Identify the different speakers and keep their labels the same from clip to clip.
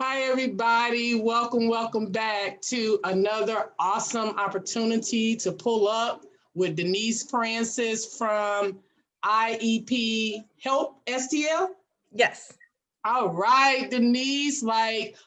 Speaker 1: Hi, everybody. Welcome back to another awesome opportunity to pull up with Denise Francis from IEP Help STL.
Speaker 2: Yes.
Speaker 1: All right, Denise,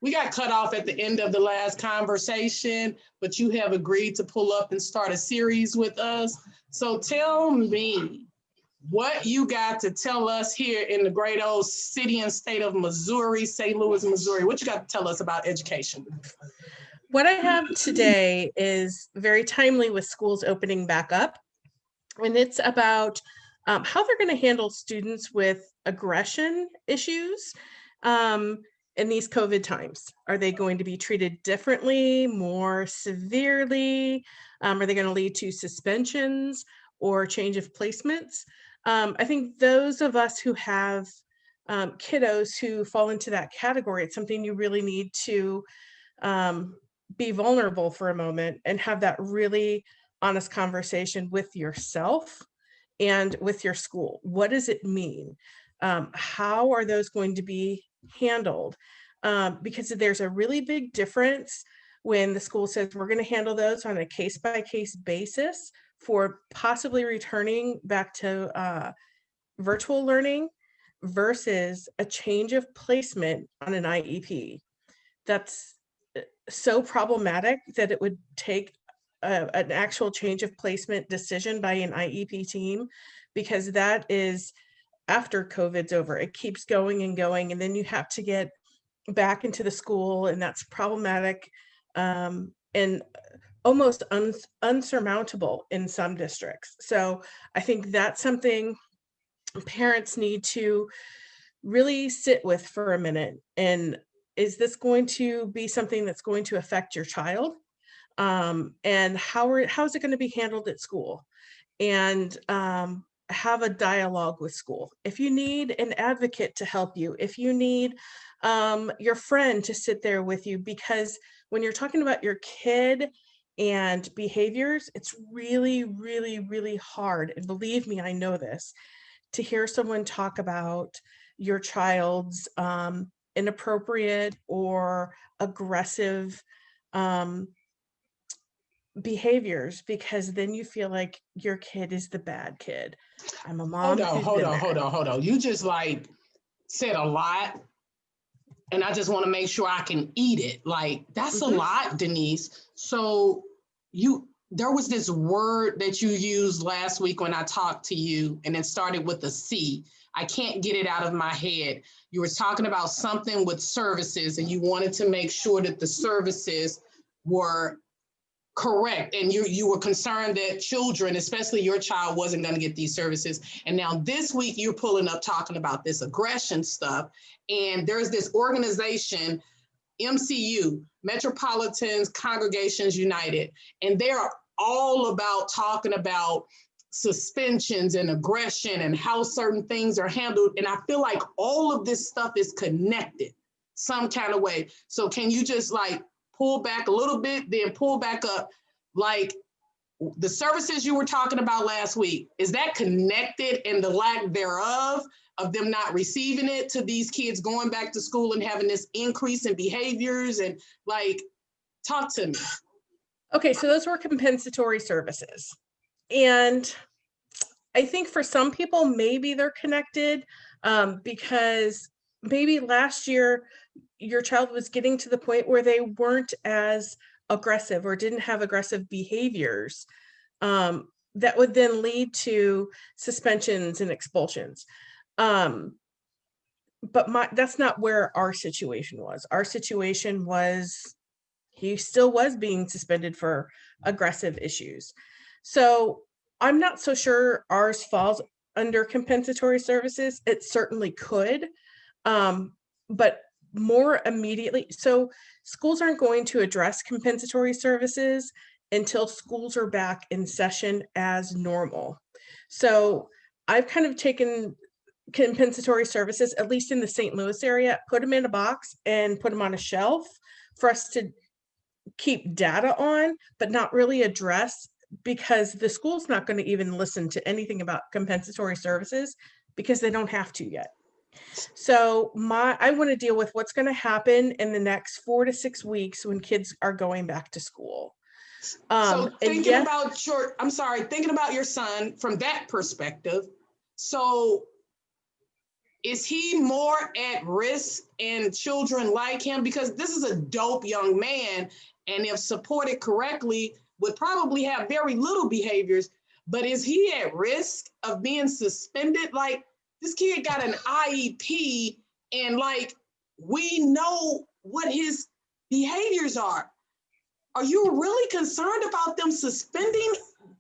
Speaker 1: we got cut off at the end of the last conversation, but you have agreed to pull up and start a series with us. So tell me what you got to tell us here in the great old city and state of Missouri, St. Louis, Missouri. What you got to tell us about education?
Speaker 2: What I have today is very timely with schools opening back up. And it's about how they're going to handle students with aggression issues in these COVID times. Are they going to be treated differently, more severely? Are they going to lead to suspensions or change of placements? I think those of us who have kiddos who fall into that category, it's something you really need to be vulnerable for a moment and have that really honest conversation with yourself and with your school. What does it mean? How are those going to be handled? Because there's a really big difference when the school says we're going to handle those on a case-by-case basis for possibly returning back to virtual learning versus a change of placement on an IEP. That's so problematic that it would take an actual change of placement decision by an IEP team, because that is after COVID's over. It keeps going and going, and then you have to get back into the school, and that's problematic and almost unsurmountable in some districts. So I think that's something parents need to really sit with for a minute. And is this going to be something that's going to affect your child? And how is it going to be handled at school? And have a dialogue with school. If you need an advocate to help you, if you need your friend to sit there with you, because when you're talking about your kid and behaviors, it's really, really, really hard. And believe me, I know this, to hear someone talk about your child's inappropriate or aggressive behaviors, because then you feel like your kid is the bad kid. I'm a mom who's been there.
Speaker 1: Hold on. You just said a lot, and I just want to make sure I can eat it. That's a lot, Denise. So there was this word that you used last week when I talked to you, and it started with a C. I can't get it out of my head. You were talking about something with services, and you wanted to make sure that the services were correct. And you were concerned that children, especially your child, wasn't going to get these services. And now this week you're pulling up talking about this aggression stuff. And there's this organization, MCU, Metropolitan Congregations United, and they're all about talking about suspensions and aggression and how certain things are handled. And I feel like all of this stuff is connected some kind of way. So can you just pull back a little bit, then pull back up? The services you were talking about last week, is that connected and the lack thereof of them not receiving it to these kids going back to school and having this increase in behaviors? And talk to me.
Speaker 2: Okay, so those were compensatory services. And I think for some people, maybe they're connected because maybe last year your child was getting to the point where they weren't as aggressive or didn't have aggressive behaviors that would then lead to suspensions and expulsions. But that's not where our situation was. Our situation was he still was being suspended for aggressive issues. So I'm not so sure ours falls under compensatory services. It certainly could, but more immediately. So schools aren't going to address compensatory services until schools are back in session as normal. So I've kind of taken compensatory services, at least in the St. Louis area, put them in a box and put them on a shelf for us to keep data on, but not really address, because the school's not going to even listen to anything about compensatory services because they don't have to yet. So I want to deal with what's going to happen in the next 4 to 6 weeks when kids are going back to school.
Speaker 1: So
Speaker 2: And
Speaker 1: thinking
Speaker 2: yes,
Speaker 1: about thinking about your son from that perspective. So is he more at risk and children like him? Because this is a dope young man, and if supported correctly, would probably have very little behaviors. But is he at risk of being suspended? Like, this kid got an IEP, and like, we know what his behaviors are. Are you really concerned about them suspending?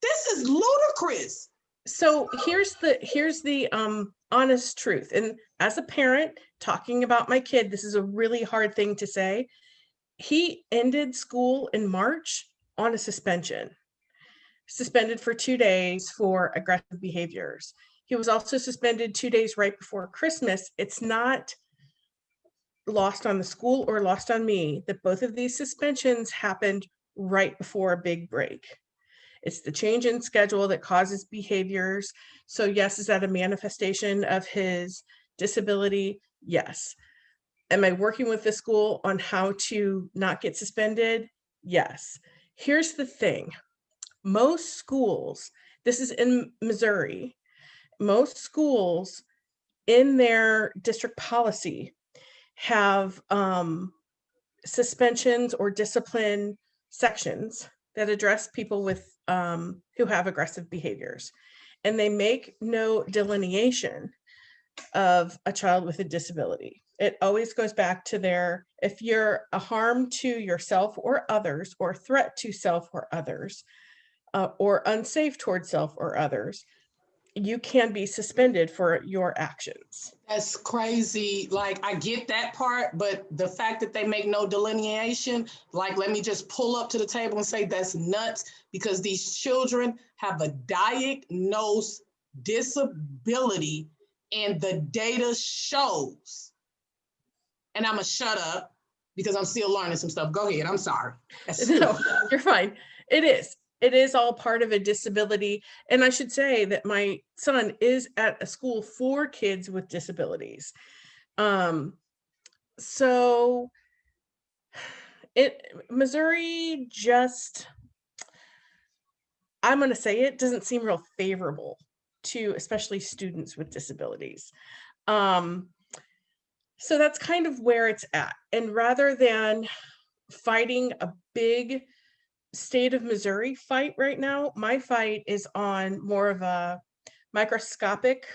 Speaker 1: This is ludicrous.
Speaker 2: so here's the honest truth. And as a parent talking about my kid, this is a really hard thing to say. He ended school in March on a suspension, suspended for 2 days for aggressive behaviors. He was also suspended 2 days right before Christmas. It's not lost on the school or lost on me that both of these suspensions happened right before a big break. It's the change in schedule that causes behaviors. So yes, is that a manifestation of his disability? Yes. Am I working with the school on how to not get suspended? Yes. Here's the thing. Most schools, this is in Missouri, most schools in their district policy have suspensions or discipline sections that address people with who have aggressive behaviors, and they make no delineation of a child with a disability. It always goes back to if you're a harm to yourself or others, or threat to self or others, or unsafe towards self or others, you can be suspended for your actions.
Speaker 1: That's crazy. Like, I get that part, but the fact that they make no delineation, like, let me just pull up to the table and say that's nuts, because these children have a diagnosed disability and the data shows. And I'm going to shut up because I'm still learning some stuff. Go ahead. I'm sorry.
Speaker 2: No, you're fine. It is all part of a disability. And I should say that my son is at a school for kids with disabilities. So Missouri just, I'm going to say it doesn't seem real favorable to especially students with disabilities. So that's kind of where it's at. And rather than fighting a big state of Missouri fight right now, my fight is on more of a microscopic,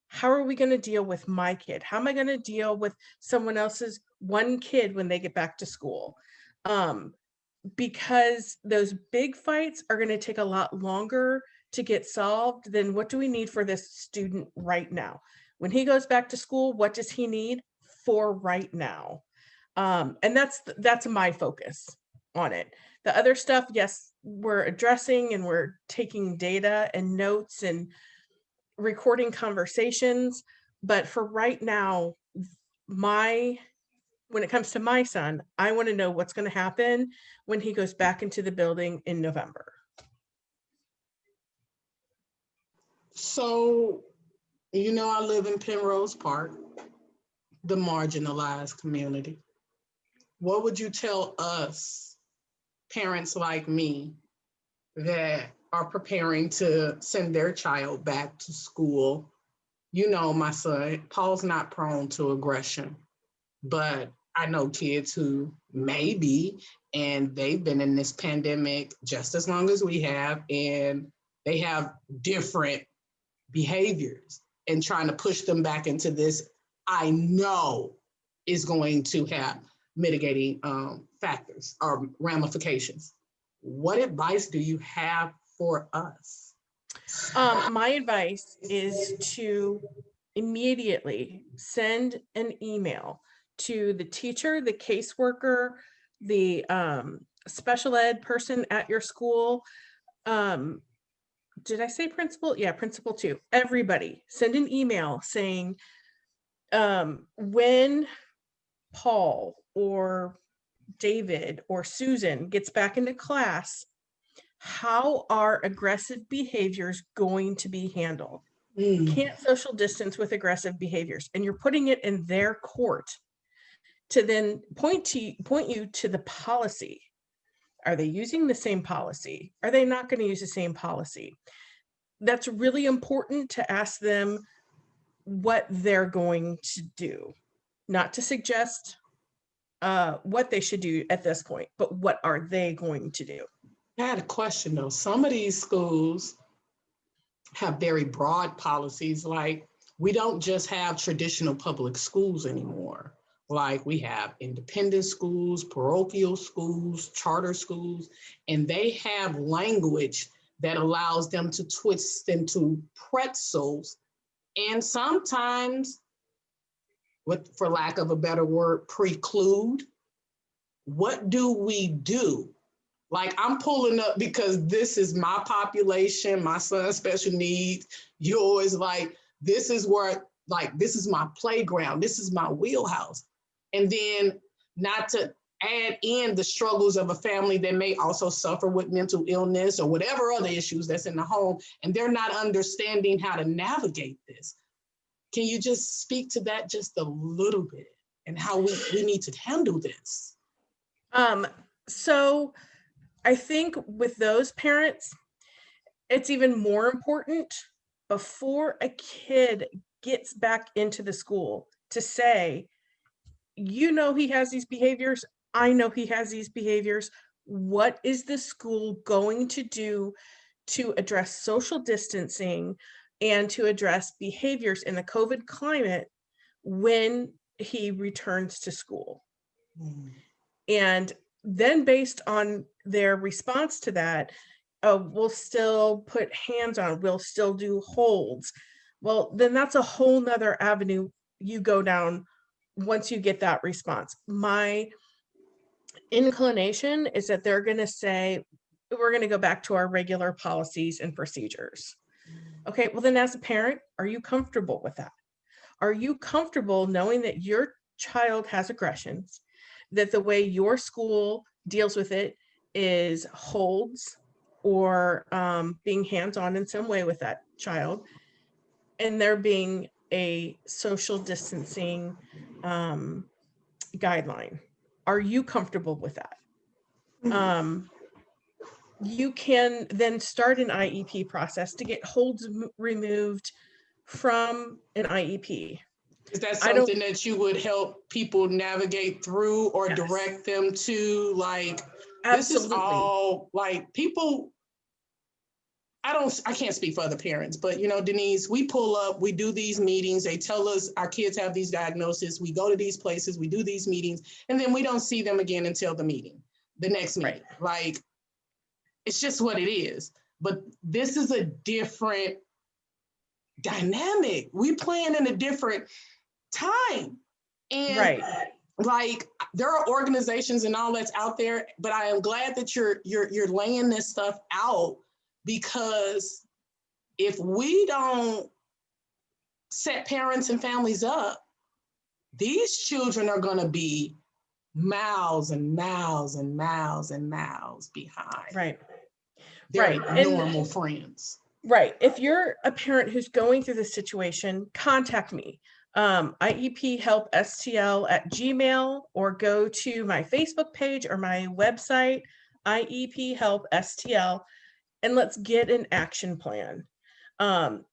Speaker 2: how are we going to deal with my kid? How am I going to deal with someone else's one kid when they get back to school? Because those big fights are going to take a lot longer to get solved than what do we need for this student right now? When he goes back to school, what does he need for right now? And that's my focus on it. The other stuff, yes, we're addressing and we're taking data and notes and recording conversations. But for right now, when it comes to my son, I want to know what's going to happen when he goes back into the building in November.
Speaker 1: So, I live in Penrose Park, the marginalized community. What would you tell us, parents like me, that are preparing to send their child back to school? My son, Paul's not prone to aggression, but I know kids who may be, and they've been in this pandemic just as long as we have, and they have different behaviors, and trying to push them back into this, I know, is going to have mitigating factors or ramifications. What advice do you have for us?
Speaker 2: My advice is to immediately send an email to the teacher, the caseworker, the special ed person at your school. Did I say principal? Yeah, principal too. Everybody send an email saying, when Paul or David or Susan gets back into class, how are aggressive behaviors going to be handled? can't social distance with aggressive behaviors, and you're putting it in their court to then point you to the policy. Are they using the same policy? Are they not going to use the same policy? That's really important to ask them what they're going to do, not to suggest what they should do at this point, but what are they going to do?
Speaker 1: I had a question though. Some of these schools have very broad policies, like we don't just have traditional public schools anymore. Like we have independent schools, parochial schools, charter schools, and they have language that allows them to twist into pretzels and sometimes, for lack of a better word, preclude. What do we do? Like I'm pulling up because this is my population, my son's special needs, yours, like this is where, like, this is my playground, this is my wheelhouse. And then not to add in the struggles of a family that may also suffer with mental illness or whatever other issues that's in the home, and they're not understanding how to navigate this. Can you just speak to that just a little bit and how we need to handle this?
Speaker 2: So I think with those parents, it's even more important before a kid gets back into the school to say, you know, he has these behaviors. I know he has these behaviors. What is the school going to do to address social distancing and to address behaviors in the COVID climate when he returns to school? And then based on their response to that, we'll still put hands on, we'll still do holds. Well, then that's a whole nother avenue you go down once you get that response. My inclination is that they're going to say, we're going to go back to our regular policies and procedures. Okay, well then as a parent, are you comfortable with that? Are you comfortable knowing that your child has aggressions, that the way your school deals with it is holds or being hands-on in some way with that child, and there being a social distancing guideline? Are you comfortable with that? You can then start an IEP process to get holds removed from an IEP.
Speaker 1: Is that something that you would help people navigate through or
Speaker 2: Yes.
Speaker 1: direct them to? Like,
Speaker 2: Absolutely.
Speaker 1: This is all, like, people, I can't speak for other parents, but you know, Denise, we pull up, we do these meetings, they tell us our kids have these diagnoses, we go to these places, we do these meetings, and then we don't see them again until the next meeting.
Speaker 2: Right.
Speaker 1: Like, it's just what it is. But this is a different dynamic. We playing in a different time. And
Speaker 2: right.
Speaker 1: Like, there are organizations and all that's out there, but I am glad that you're laying this stuff out, because if we don't set parents and families up, these children are going to be miles and miles and miles and miles behind.
Speaker 2: Right.
Speaker 1: Their
Speaker 2: Right.
Speaker 1: normal friends.
Speaker 2: Right. If you're a parent who's going through this situation, contact me. IEPHelpSTL@gmail, or go to my Facebook page or my website, IEPHelpSTL, and let's get an action plan.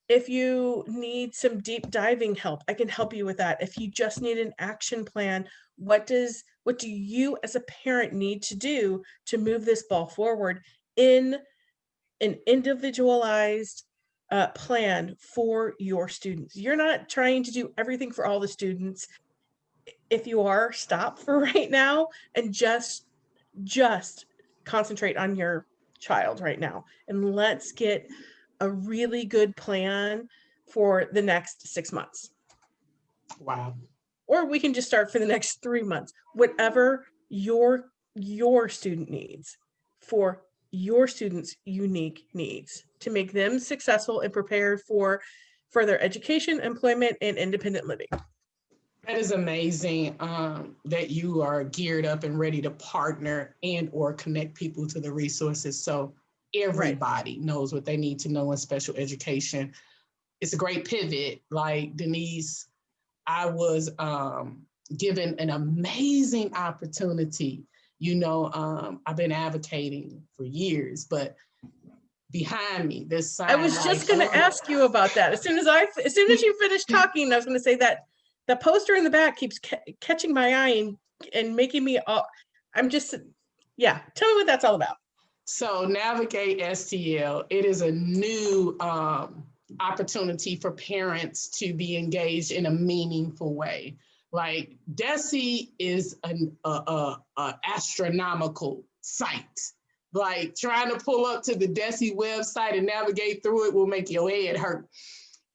Speaker 2: If you need some deep diving help, I can help you with that. If you just need an action plan, what do you as a parent need to do to move this ball forward in an individualized plan for your students? You're not trying to do everything for all the students. If you are, stop for right now and just concentrate on your child right now, and let's get a really good plan for the next 6 months.
Speaker 1: Wow.
Speaker 2: Or we can just start for the next 3 months, whatever your student needs for your students' unique needs to make them successful and prepared for further education, employment, and independent living.
Speaker 1: That is amazing, that you are geared up and ready to partner and or connect people to the resources so everybody knows what they need to know in special education. it's a great pivot. Like Denise, I was given an amazing opportunity. I've been advocating for years, but behind me, this sign.
Speaker 2: I was just going to ask you about that. As soon as you finished talking, I was going to say that the poster in the back keeps catching my eye and making me. I'm just, yeah. Tell me what that's all about.
Speaker 1: So Navigate STL. It is a new opportunity for parents to be engaged in a meaningful way. Like DESE is an astronomical site. Like trying to pull up to the DESE website and navigate through it will make your head hurt.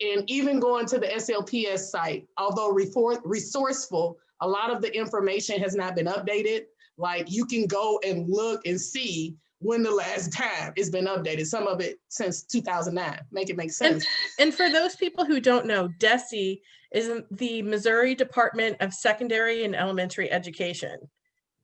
Speaker 1: And even going to the SLPS site, although resourceful, a lot of the information has not been updated. Like you can go and look and see when the last time it's been updated. Some of it since 2009. Make it make sense.
Speaker 2: And for those people who don't know, DESE is the Missouri Department of Secondary and Elementary Education.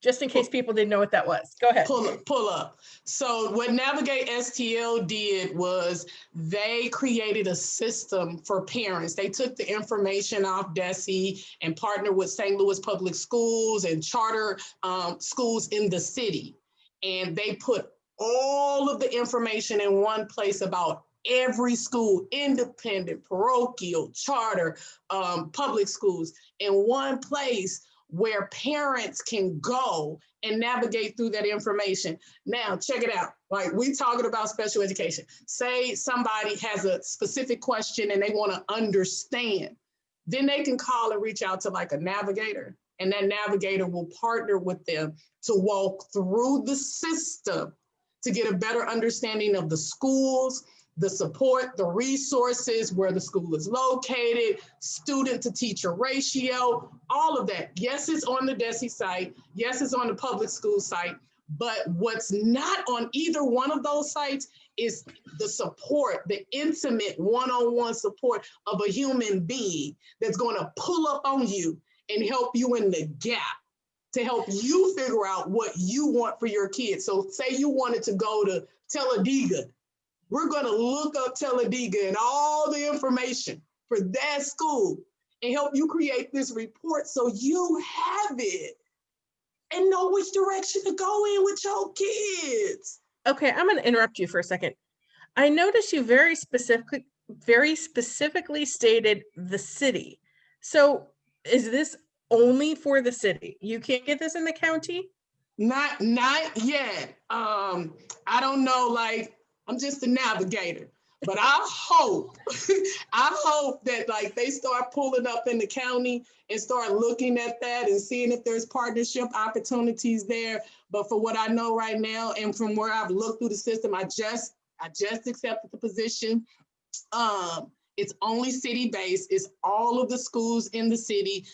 Speaker 2: Just in case people didn't know what that was. Go ahead.
Speaker 1: Pull up. So what Navigate STL did was they created a system for parents. They took the information off DESE and partnered with St. Louis Public Schools and charter schools in the city. And they put all of the information in one place about every school, independent, parochial, charter, public schools, in one place where parents can go and navigate through that information. Now, check it out. Like we talking about special education. Say somebody has a specific question and they want to understand. Then they can call and reach out to like a navigator, and that navigator will partner with them to walk through the system to get a better understanding of the schools, the support, the resources, where the school is located, student to teacher ratio, all of that. Yes, it's on the DESE site. Yes, it's on the public school site. But what's not on either one of those sites is the support, the intimate one-on-one support of a human being that's going to pull up on you and help you in the gap to help you figure out what you want for your kids. So say you wanted to go to Talladega. We're going to look up Talladega and all the information for that school and help you create this report so you have it and know which direction to go in with your kids.
Speaker 2: Okay, I'm going to interrupt you for a second. I noticed you very specifically stated the city. So is this only for the city? You can't get this in the county?
Speaker 1: Not yet. I don't know, like, I'm just a navigator, but I hope that like they start pulling up in the county and start looking at that and seeing if there's partnership opportunities there. But for what I know right now, and from where I've looked through the system, I just accepted the position. It's only city-based. It's all of the schools in the city.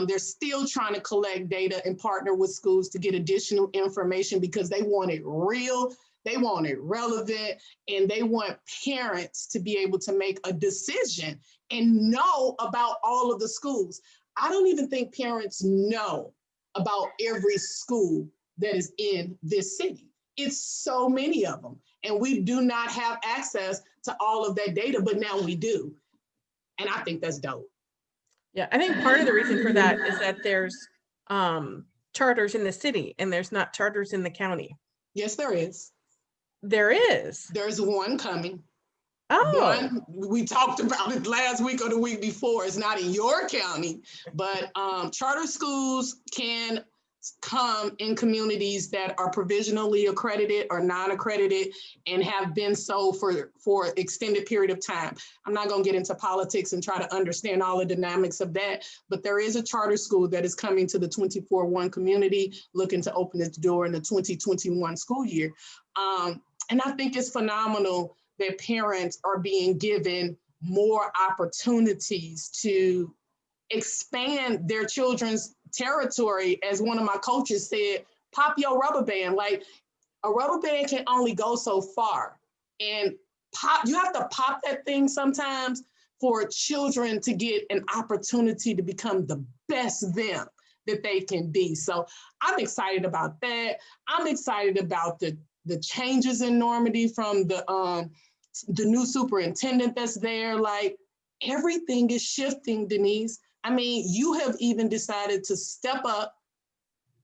Speaker 1: They're still trying to collect data and partner with schools to get additional information because they want it real. They want it relevant, and they want parents to be able to make a decision and know about all of the schools. I don't even think parents know about every school that is in this city. It's so many of them, and we do not have access to all of that data, but now we do. And I think that's dope.
Speaker 2: Yeah, I think part of the reason for that is that there's charters in the city and there's not charters in the county.
Speaker 1: Yes, there is.
Speaker 2: There is.
Speaker 1: There's one coming.
Speaker 2: Oh.
Speaker 1: One, we talked about it last week or the week before. It's not in your county, but charter schools can come in communities that are provisionally accredited or non-accredited and have been so for extended period of time. I'm not going to get into politics and try to understand all the dynamics of that, but there is a charter school that is coming to the 24-1 community looking to open its door in the 2021 school year. And I think it's phenomenal that parents are being given more opportunities to expand their children's territory. As one of my coaches said, pop your rubber band. Like a rubber band can only go so far. And you have to pop that thing sometimes for children to get an opportunity to become the best them that they can be. So I'm excited about that. I'm excited about the changes in Normandy from the new superintendent that's there. Like, everything is shifting, Denise. I mean, you have even decided to step up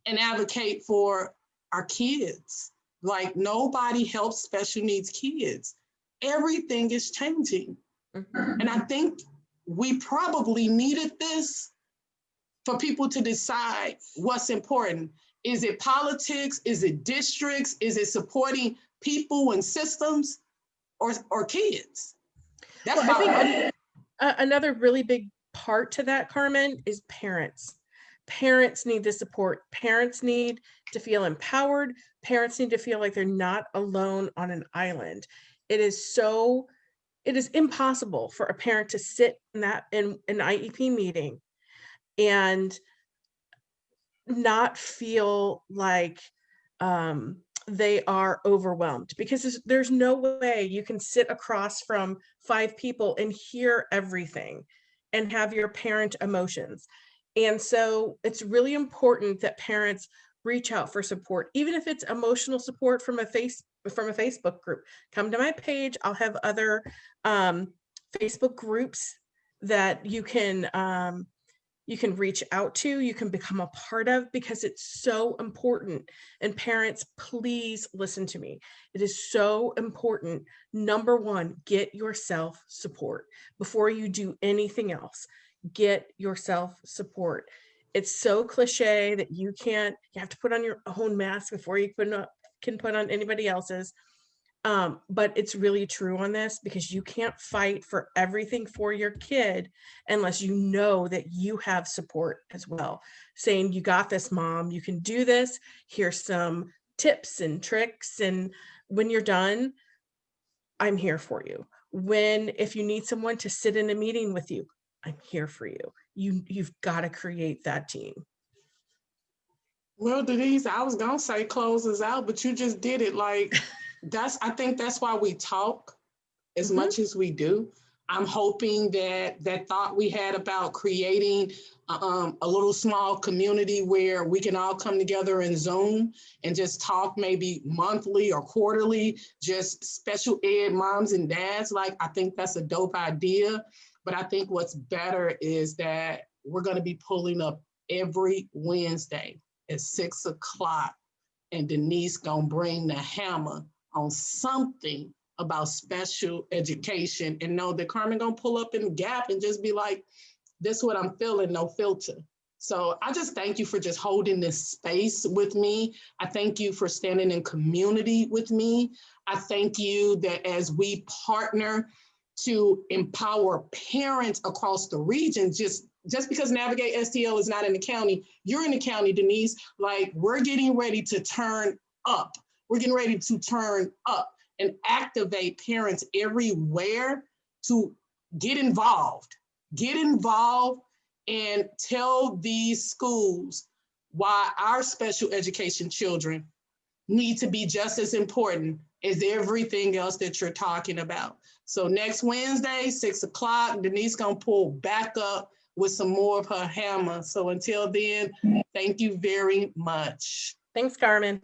Speaker 1: and advocate for our kids. Like nobody helps special needs kids. Everything is changing.
Speaker 2: Mhm.
Speaker 1: And I think we probably needed this for people to decide what's important. Is it politics? Is it districts? Is it supporting people and systems or kids? That's
Speaker 2: Well, I
Speaker 1: about
Speaker 2: think another really big part to that, Carmen, is parents. Parents need the support. Parents need to feel empowered. Parents need to feel like they're not alone on an island. It is impossible for a parent to sit in an IEP meeting and not feel like they are overwhelmed, because there's no way you can sit across from 5 people and hear everything and have your parent emotions. And so it's really important that parents reach out for support, even if it's emotional support from a Facebook group. Come to my page. I'll have other Facebook groups that you can reach out to, you can become a part of, because it's so important. And parents, please listen to me. It is so important. Number one, get yourself support before you do anything else. Get yourself support. It's so cliche that you have to put on your own mask before you can put on anybody else's. But it's really true on this, because you can't fight for everything for your kid unless you know that you have support as well. Saying, you got this, mom, you can do this. Here's some tips and tricks. And when you're done, I'm here for you. If you need someone to sit in a meeting with you, I'm here for you. You've got to create that team.
Speaker 1: Well, Denise, I was gonna say close us out, but you just did it. Like I think that's why we talk as
Speaker 2: Mhm.
Speaker 1: much as we do. I'm hoping that thought we had about creating a little small community where we can all come together in Zoom and just talk, maybe monthly or quarterly, just special ed moms and dads. Like, I think that's a dope idea. But I think what's better is that we're going to be pulling up every Wednesday at 6 o'clock, and Denise gonna bring the hammer on something about special education, and know that Carmen gonna pull up in the gap and just be like, this is what I'm feeling, no filter. So I just thank you for just holding this space with me. I thank you for standing in community with me. I thank you that as we partner to empower parents across the region, just because Navigate STL is not in the county, you're in the county, Denise. Like, we're getting ready to turn up. We're getting ready to turn up and activate parents everywhere to get involved. Get involved and tell these schools why our special education children need to be just as important as everything else that you're talking about. So next Wednesday, 6 o'clock, Denise gonna pull back up with some more of her hammer. So until then, thank you very much.
Speaker 2: Thanks, Carmen.